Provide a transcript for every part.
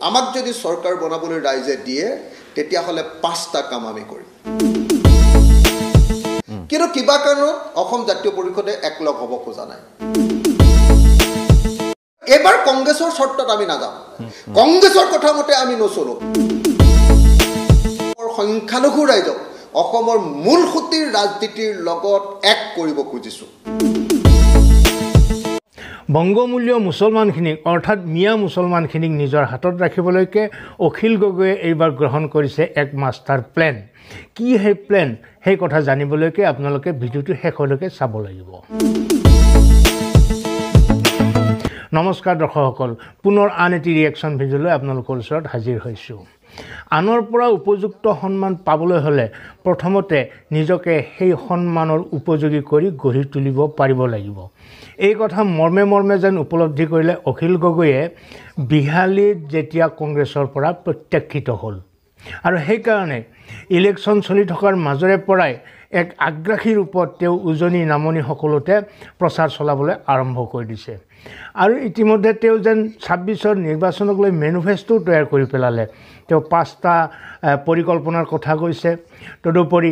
আমাক যদি সৰকাৰ বনাবলৈ ৰাইজে দিয়ে তেতিয়া হলে 5টা কাম আমি কৰিম কিন্তু কিবা কাৰণত অসম জাতীয় পৰিষদে একলগ হ'ব খোজা নাই এবাৰ কংগ্ৰেছৰ শৰ্তত আমি নাযাম কংগ্ৰেছৰ কথা মতে আমি নচলো সংখ্যালঘু ৰাইজক অসমৰ মূল খুঁটিৰ ৰাজনীতিৰ লগত এক কৰিব খুজিছো বংগমূলীয় মুছলমানখিনিক অৰ্থাৎ মিয়া মুছলমানখিনিক নিজৰ হাতত ৰাখিবলৈকে অখিল গগৈয়ে এইবাৰ গ্ৰহণ কৰিছে এক মাষ্টাৰ প্লেন কি সেই প্লেন সেই কথা জানিবলৈকে আপোনালোকে ভিডিঅ'টো শেষলৈকে চাব লাগিব নমস্কাৰ দৰ্শকসকল পুনৰ আন এটি ৰিয়েকশ্যন ভিডিঅ'লৈ আপোনালোকৰ ওচৰত হাজিৰ হৈছোঁ আনৰ পৰা উপযুক্ত সন্মান পাবলৈ হ'লে প্ৰথমতে নিজকে সেই সন্মানৰ উপযোগী কৰি গঢ়ি তুলিব পাৰিব লাগিব এই কথা মৰ্মে মৰ্মে যেন উপলব্ধি কৰিলে অখিল গগৈয়ে বিহালীত যেতিয়া কংগ্ৰেছৰ পৰা প্ৰত্যাখ্যিত হ'ল আৰু সেইকাৰণে ইলেকশ্যন চলি থকাৰ মাজৰে পৰাই এক আগ্ৰাসী ৰূপত তেওঁ উজনি নামনি সকলোতে প্ৰচাৰ চলাবলৈ আৰম্ভ কৰি দিছে আৰু ইতিমধ্যে তেওঁ যেন 26ৰ নিৰ্বাচনক লৈ মেনিফেষ্টো তৈয়াৰ কৰি পেলালে তেওঁ 5টা পৰিকল্পনাৰ কথা কৈছে তদুপৰি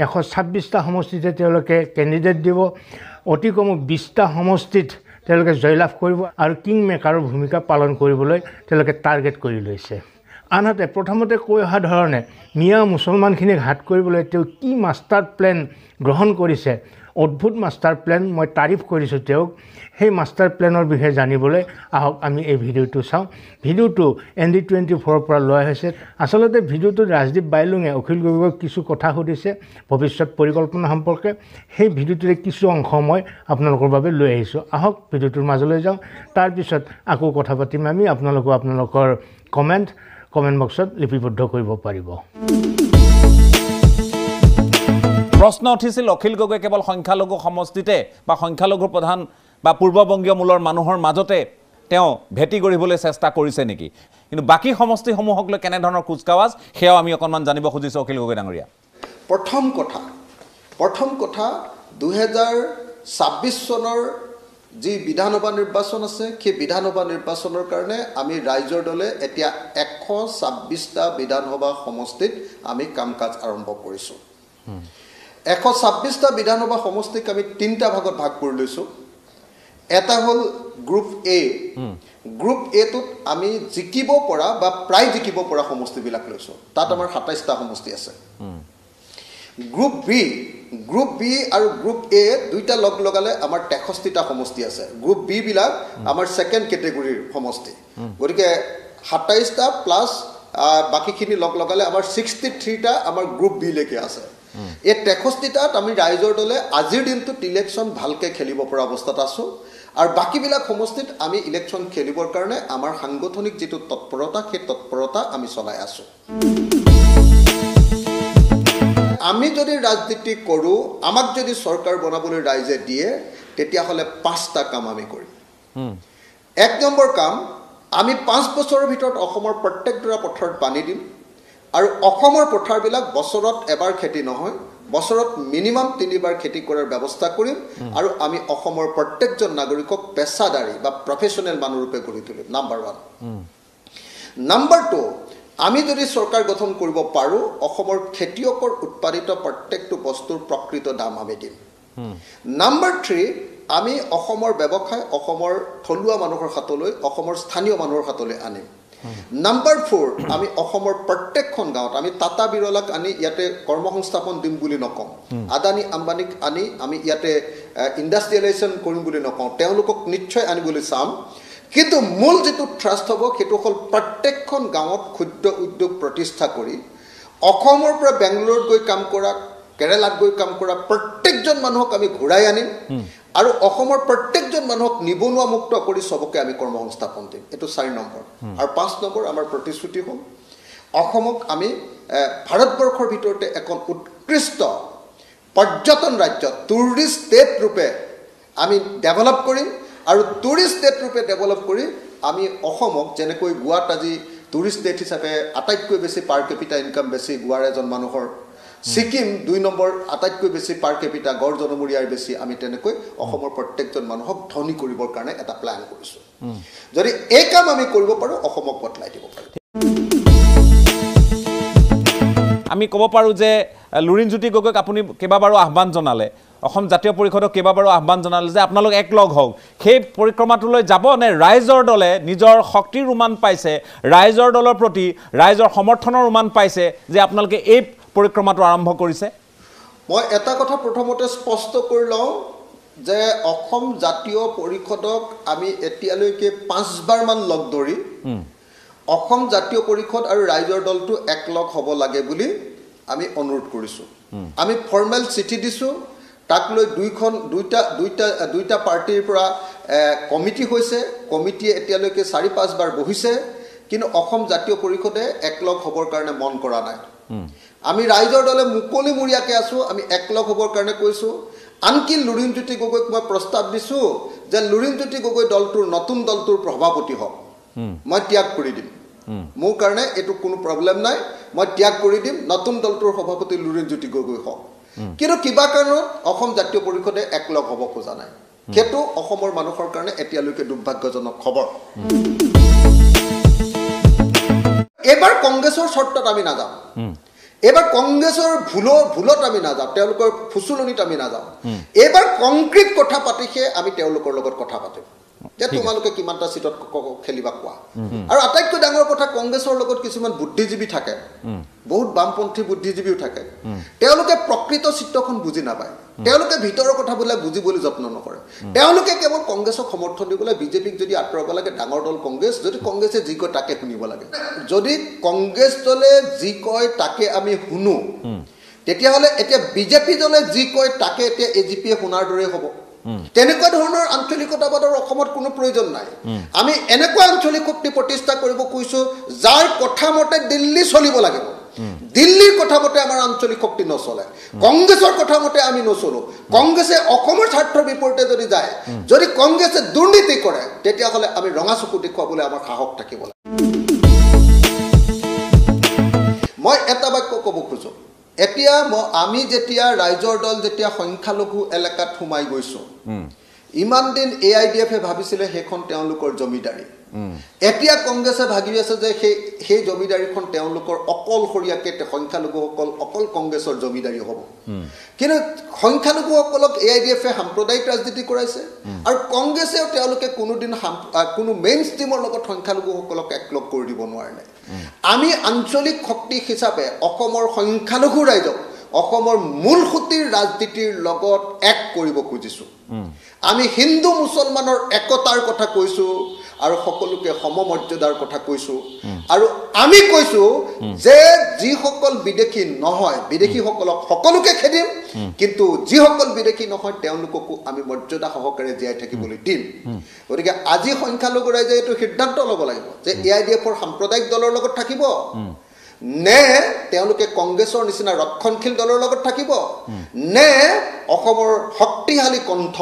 126টা সমষ্টিতে তেওঁলোকে কেণ্ডিডেট দিব অতি কম 20টা সমষ্টিত তেওঁলোকে জয়লাভ কৰিব আৰু কিং মেকাৰৰ ভূমিকা পালন কৰিবলৈ তেওঁলোকে টাৰ্গেট কৰি লৈছে আনহাতে প্ৰথমতে কৈ অহা ধৰণে মিয়া মুছলমানখিনিক হাত কৰিবলৈ তেওঁ কি মাষ্টাৰ প্লেন গ্ৰহণ কৰিছে অদ্ভুত মাষ্টাৰ প্লেন মই তাৰিফ কৰিছোঁ তেওঁক সেই মাষ্টাৰ প্লেনৰ বিষয়ে জানিবলৈ আহক আমি এই ভিডিঅ'টো চাওঁ ভিডিঅ'টো ND24ৰ পৰা লোৱা হৈছে আচলতে ভিডিঅ'টোত ৰাজদীপ বাইলুঙে অখিল গগৈক কিছু কথা সুধিছে ভৱিষ্যত পৰিকল্পনা সম্পৰ্কে সেই ভিডিঅ'টোৰে কিছু অংশ মই আপোনালোকৰ বাবে লৈ আহিছোঁ আহক ভিডিঅ'টোৰ মাজলৈ যাওঁ তাৰপিছত আকৌ কথা পাতিম আমি আপোনালোকৰ কমেণ্ট বক্সত লিপিবদ্ধ কৰিব পাৰিব প্ৰশ্ন উঠিছিল অখিল গগৈ কেৱল সংখ্যালঘু সমষ্টিতে বা সংখ্যালঘুৰ প্ৰধান বা পূৰ্ববংগীয় মূলৰ মানুহৰ মাজতে তেওঁ ভেটি গঢ়িবলৈ চেষ্টা কৰিছে নেকি কিন্তু বাকি সমষ্টিসমূহক লৈ কেনে ধৰণৰ কুচকাৱাজ সেয়াও আমি অকণমান জানিব খুজিছোঁ অখিল গগৈ ডাঙৰীয়া প্ৰথম কথা 2026 চনৰ যি বিধানসভা নিৰ্বাচন আছে সেই বিধানসভা নিৰ্বাচনৰ কাৰণে আমি ৰাইজৰ দলে এতিয়া 126টা বিধানসভা সমষ্টিত আমি কাম-কাজ আৰম্ভ কৰিছো 126টা বিধানসভা সমষ্টিক আমি 3টা ভাগত ভাগ কৰি লৈছো এটা হল গ্ৰুপ এ গ্ৰুপ এ টোত আমি জিকিব পৰা বা প্ৰায় জিকিব পৰা সমষ্টিবিলাক লৈছো তাত আমাৰ 27টা সমষ্টি আছে গ্ৰুপ বি আৰু গ্ৰুপ এ দুইটা লগ লগালে আমাৰ 63টা সমষ্টি আছে গ্ৰুপ বি বিলাক আমাৰ সেকেন্ড ক্যাটেগৰীৰ সমষ্টি গতিকে 27টা প্লাস বাকিখিনি লগ লগালে আমাৰ 63টা আমাৰ গ্ৰুপ বি লৈকে আছে এই 63টাত আমি ৰাইজৰ দলে আজিৰ দিনটোত ইলেকশ্যন ভালকে খেলিব পৰা অৱস্থাত আছো আৰু বাকিবিলাক সমষ্টিত আমি ইলেকশ্যন খেলিবৰ কাৰণে আমাৰ সাংগঠনিক যেটো তৎপৰতা সেই তৎপৰতা আমি চলাই আছো আমি যদি ৰাজনীতি কৰো আমাক যদি সৰকাৰ বনাবলৈ ৰাইজে দিয়ে তেতিয়া হলে 5টা কাম আমি কৰিম এক নম্বৰ কাম আমি 5 বছৰৰ ভিতৰত অসমৰ প্ৰত্যেক ডৰা পথাৰত পানী দিম আৰু অসমৰ পথাৰবিলাক বছৰত এবাৰ খেতি নহয় বছৰত মিনিমাম 3বাৰ খেতি কৰাৰ ব্যৱস্থা কৰিম আৰু আমি অসমৰ প্ৰত্যেকজন নাগৰিকক পেছাদাৰী বা প্ৰফেশনাল মানুহ ৰূপে গঢ়ি তুলিম নাম্বাৰ 1 নাম্বাৰ 2 আমি যদি সৰকাৰ গঠন কৰিব পাৰো অসমৰ খেতিয়কৰ উৎপাদিত প্ৰত্যেকটো বস্তুৰ প্ৰকৃত দাম আমি দিম নাম্বাৰ 3 আমি অসমৰ ব্যৱসায় অসমৰ থলুৱা মানুহৰ হাতলৈ অসমৰ স্থানীয় মানুহৰ হাতলৈ আনিম নাম্বাৰ 4 আমি অসমৰ প্ৰত্যেকখন গাঁৱত আমি টাটা বিৰলাক আনি ইয়াতে কৰ্মসংস্থাপন দিম বুলি নকওঁ আদানি আম্বানিক আনি আমি ইয়াতে ইণ্ডাষ্ট্ৰিয়েলাইজেশ্যন কৰিম বুলি নকওঁ তেওঁলোকক নিশ্চয় আনিবলৈ চাম কিন্তু মূল যেটো ট্ৰাষ্ট হ'ব সেইটো হল প্ৰত্যেকখন গাঁৱত ক্ষুদ্ৰ উদ্যোগ প্ৰতিষ্ঠা কৰি অসমৰ পৰা বেংগলোৰত গৈ কাম কৰা কেৰালাত গৈ কাম কৰা প্ৰত্যেকজন মানুহক আমি ঘূৰাই আনিম আৰু অসমৰ প্ৰত্যেকজন মানুহক নিবনুৱা মুক্ত কৰি সবকে আমি কৰ্মসংস্থাপন দিম এটো 4 নম্বৰ আৰু 5 নম্বৰ আমাৰ প্ৰতিশ্ৰুতি হ'ল অসমক আমি ভাৰতবৰ্ষৰ ভিতৰতে এখন উৎকৃষ্ট পৰ্যটন ৰাজ্য টুৰিষ্ট ষ্টেট ৰূপে আমি ডেভেলপ কৰিম আৰু টুৰিষ্ট ষ্টেট ৰূপে ডেভেলপ কৰি আমি অসমক যেনেকৈ গোৱাত আজি টুৰিষ্ট ষ্টেট হিচাপে আটাইতকৈ বেছি পাৰ কেপিটা ইনকাম বেছি গোৱাৰ এজন মানুহৰ সিকিম 2 নম্বৰ আটাইতকৈ বেছি পাৰ কেপিটা গড় জনমূৰিয়াৰ বেছি আমি তেনেকৈ অসমৰ প্ৰত্যেকজন মানুহক ধনী কৰিবৰ কাৰণে এটা প্লান কৰিছো যদি এই কাম আমি কৰিব পাৰো অসমক বদলাই দিব পাৰো আমি ক'ব পাৰোঁ যে লুৰিণজ্যোতি গগৈক আপুনি কেইবাবাৰো আহ্বান জনালে, অসম জাতীয় পৰিষদক কেইবাবাৰো আহ্বান জনালে যে আপোনালোক একলগ হওক, সেই পৰিক্ৰমাটোলৈ যাব নে ৰাইজৰ দলে নিজৰ শক্তিৰ উমান পাইছে, ৰাইজৰ দলৰ প্ৰতি ৰাইজৰ সমৰ্থনৰ উমান পাইছে যে আপোনালোকে এই পৰিক্ৰমাটো আৰম্ভ কৰিছে? মই এটা কথা প্ৰথমতে স্পষ্ট কৰি লওঁ যে অসম জাতীয় পৰিষদক আমি এতিয়ালৈকে 5বাৰমান লগ ধৰি অসম জাতীয় পৰিষদ আৰু ৰাইজৰ দলটো একলগ হ'ব লাগে বুলি আমি অনুৰোধ কৰিছোঁ। আমি ফৰ্মেল চিঠি দিছোঁ, তাক লৈ দুইটা পাৰ্টিৰ পৰা কমিটি হৈছে, কমিটিয়ে এতিয়ালৈকে 4-5 বাৰ বহিছে, কিন্তু অসম জাতীয় পৰিষদে একলগ হ'বৰ কাৰণে মন কৰা নাই। আমি ৰাইজৰ দলে মুকলিমূৰীয়াকৈ আছোঁ, আমি একলগ হ'বৰ কাৰণে কৈছোঁ। আনকি লুৰিণজ্যোতি গগৈক মই প্ৰস্তাৱ দিছোঁ যে লুৰিণজ্যোতি গগৈ দলটোৰ নতুন দলটোৰ সভাপতি হওক, মই ত্যাগ কৰি দিম, মোৰ কাৰণে এইটো কোনো প্ৰব্লেম নাই, মই ত্যাগ কৰি দিম, নতুন দলটোৰ সভাপতি লুৰিণজ্যোতি গগৈ হওক। কিন্তু কিবা কাৰণত অসম জাতীয় পৰিষদে একলগ হ'ব খোজা নাই, সেইটো অসমৰ মানুহৰ কাৰণে এতিয়ালৈকে দুৰ্ভাগ্যজনক খবৰ। এইবাৰ কংগ্ৰেছৰ চৰ্তত আমি নাযাওঁ, এইবাৰ কংগ্ৰেছৰ ভুলত আমি নাযাওঁ, তেওঁলোকৰ ফুচুলনিত আমি নাযাওঁ। এইবাৰ কংক্ৰিট কথা পাতিহে আমি তেওঁলোকৰ লগত কথা পাতিম যে তোমালোকে কিমানটা চিটত খেলিবা কোৱা। আৰু আটাইতকৈ ডাঙৰ কথা, কংগ্ৰেছৰ লগত কিছুমান বুদ্ধিজীৱী থাকে, বহুত বামপন্থী বুদ্ধিজীৱীও থাকে, তেওঁলোকে প্ৰকৃত চিত্ৰখন বুজি নাপায়, তেওঁলোকে ভিতৰৰ কথাবিলাক বুজিবলৈ যত্ন নকৰে, তেওঁলোকে কেৱল কংগ্ৰেছক সমৰ্থন দিবলৈ বিজেপিক যদি আঁতৰাব লাগে, ডাঙৰ দল কংগ্ৰেছ, যদি কংগ্ৰেছে যি কয় তাকে শুনিব লাগে। যদি কংগ্ৰেছ দলে যি কয় তাকে আমি শুনো, তেতিয়াহ'লে এতিয়া বিজেপি দলে যি কয় তাকে এতিয়া এজিপিয়ে শুনাৰ দৰে হ'ব। তেনেকুৱা ধৰণৰ আঞ্চলিকতাবাদৰ অসমত কোনো প্ৰয়োজন নাই। আমি এনেকুৱা আঞ্চলিক শক্তি প্ৰতিষ্ঠা কৰিব খুজিছোঁ যাৰ কথা মতে দিল্লী চলিব লাগিব। দিল্লীৰ কথা মতে আমাৰ আঞ্চলিক শক্তি নচলে, কংগ্ৰেছৰ কথা মতে আমি নচলোঁ। কংগ্ৰেছে অসমৰ স্বাৰ্থৰ বিপৰীতে যদি যায়, যদি কংগ্ৰেছে দুৰ্নীতি কৰে, তেতিয়াহ'লে আমি ৰঙা চকু দেখুৱাবলৈ আমাৰ সাহস থাকিব লাগে। মই এটা বাক্য ক'ব খোজোঁ, এতিয়া আমি যেতিয়া ৰাইজৰ দল যেতিয়া সংখ্যালঘু এলেকাত সোমাই গৈছোঁ, ইমান দিন AIDFে ভাবিছিলে সেইখন তেওঁলোকৰ জমিদাৰী, এতিয়া কংগ্ৰেছে ভাবি আছে যে সেই জমিদাৰীখন তেওঁলোকৰ অকলশৰীয়াকৈ সংখ্যালঘুসকল অকল কংগ্ৰেছৰ জমিদাৰী হ'ব। কিন্তু সংখ্যালঘুসকলক AIDFে সাম্প্ৰদায়িক ৰাজনীতি কৰাইছে, আৰু কংগ্ৰেছেও তেওঁলোকে কোনোদিন কোনো মেইন ষ্ট্ৰীমৰ লগত সংখ্যালঘুসকলক একলগ কৰি দিব নোৱাৰিলে। আমি আঞ্চলিক শক্তি হিচাপে অসমৰ সংখ্যালঘু ৰাইজক অসমৰ মূল সুঁতিৰ ৰাজনীতিৰ লগত এক কৰিব খুজিছোঁ। আমি হিন্দু মুছলমানৰ একতাৰ কথা কৈছোঁ আৰু সকলোকে সমমৰ্যাদাৰ কথা কৈছোঁ, আৰু আমি কৈছোঁ যে যিসকল বিদেশী নহয়, বিদেশীসকলক সকলোকে খেদিম, কিন্তু যিসকল বিদেশী নহয় তেওঁলোককো আমি মৰ্যাদা সহকাৰে জীয়াই থাকিবলৈ দিম। গতিকে আজি সংখ্যালঘু ৰাইজে এইটো সিদ্ধান্ত ল'ব লাগিব যে AIDFৰ সাম্প্ৰদায়িক দলৰ লগত থাকিব নে তেওঁলোকে কংগ্ৰেছৰ নিচিনা ৰক্ষণশীল দলৰ লগত থাকিব, নে অসমৰ শক্তিশালী কণ্ঠ,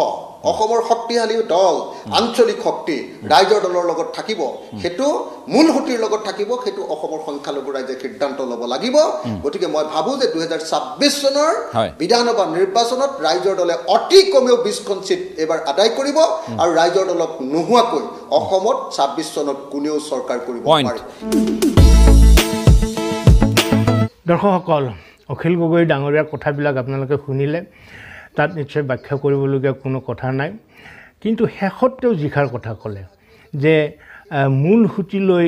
অসমৰ শক্তিশালী দল, আঞ্চলিক শক্তি ৰাইজৰ দলৰ লগত থাকিব, সেইটো মূল সুঁতিৰ লগত থাকিব, সেইটো অসমৰ সংখ্যালঘু ৰাইজে সিদ্ধান্ত ল'ব লাগিব। গতিকে মই ভাবোঁ যে 2026 চনৰ বিধানসভা নিৰ্বাচনত ৰাইজৰ দলে অতি কমেও 20খন চিট এইবাৰ আদায় কৰিব, আৰু ৰাইজৰ দলক নোহোৱাকৈ অসমত 26 চনত কোনেও চৰকাৰ কৰিব নোৱাৰে। দৰ্শকসকল, অখিল গগৈ ডাঙৰীয়াৰ কথাবিলাক আপোনালোকে শুনিলে, তাত নিশ্চয় ব্যাখ্যা কৰিবলগীয়া কোনো কথা নাই। কিন্তু শেষত তেওঁ যিষাৰ কথা ক'লে যে মূল সুঁতিলৈ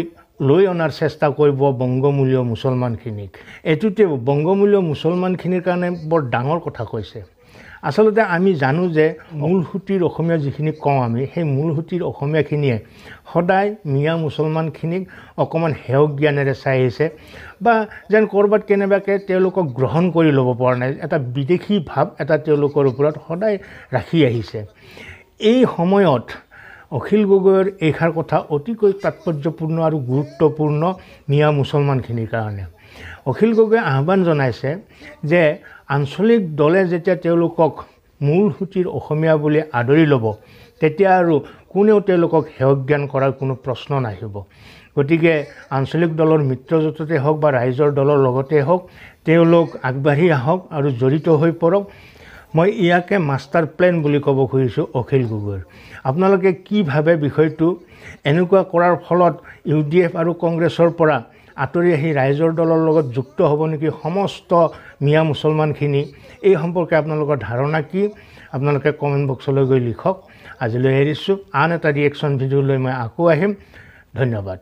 লৈ অনাৰ চেষ্টা কৰিব বংগমূলীয় মুছলমানখিনিক, এইটোতে বংগমূলীয় মুছলমানখিনিৰ কাৰণে বৰ ডাঙৰ কথা কৈছে। আচলতে আমি জানো যে মূল সুঁতিৰ অসমীয়া যিখিনি কওঁ আমি, সেই মূল সুঁতিৰ অসমীয়াখিনিয়ে সদায় মিয়া মুছলমানখিনিক অকণমান হেয়ক জ্ঞানেৰে চাই আহিছে, বা যেন ক'ৰবাত কেনেবাকৈ তেওঁলোকক গ্ৰহণ কৰি ল'ব পৰা নাই, এটা বিদেশী ভাৱ এটা তেওঁলোকৰ ওপৰত সদায় ৰাখি আহিছে। এই সময়ত অখিল গগৈৰ এইষাৰ কথা অতিকৈ তাৎপৰ্যপূৰ্ণ আৰু গুৰুত্বপূৰ্ণ মিয়া মুছলমানখিনিৰ কাৰণে। অখিল গগৈয়ে আহ্বান জনাইছে যে আঞ্চলিক দলে যেতিয়া তেওঁলোকক মূল সুঁতিৰ অসমীয়া বুলি আদৰি ল'ব, তেতিয়া আৰু কোনেও তেওঁলোকক হেয়ক জ্ঞান কৰাৰ কোনো প্ৰশ্ন নাহিব। গতিকে আঞ্চলিক দলৰ মিত্ৰজোঁটতে হওক বা ৰাইজৰ দলৰ লগতে হওক, তেওঁলোক আগবাঢ়ি আহক আৰু জড়িত হৈ পৰক। মই ইয়াকে মাষ্টাৰ প্লেন বুলি ক'ব খুজিছোঁ অখিল গগৈৰ। আপোনালোকে কি ভাবে বিষয়টো? এনেকুৱা কৰাৰ ফলত UDF আৰু কংগ্ৰেছৰ পৰা আঁতৰি আহি ৰাইজৰ দলৰ লগত যুক্ত হ'ব নেকি সমস্ত মিয়া মুছলমানখিনি? এই সম্পৰ্কে আপোনালোকৰ ধাৰণা কি? আপোনালোকে কমেণ্ট বক্সলৈ গৈ লিখক। আজিলৈ এৰিছোঁ। আন এটা ৰিয়েকশ্যন ভিডিঅ'লৈ মই আকৌ আহিম। ধন্যবাদ।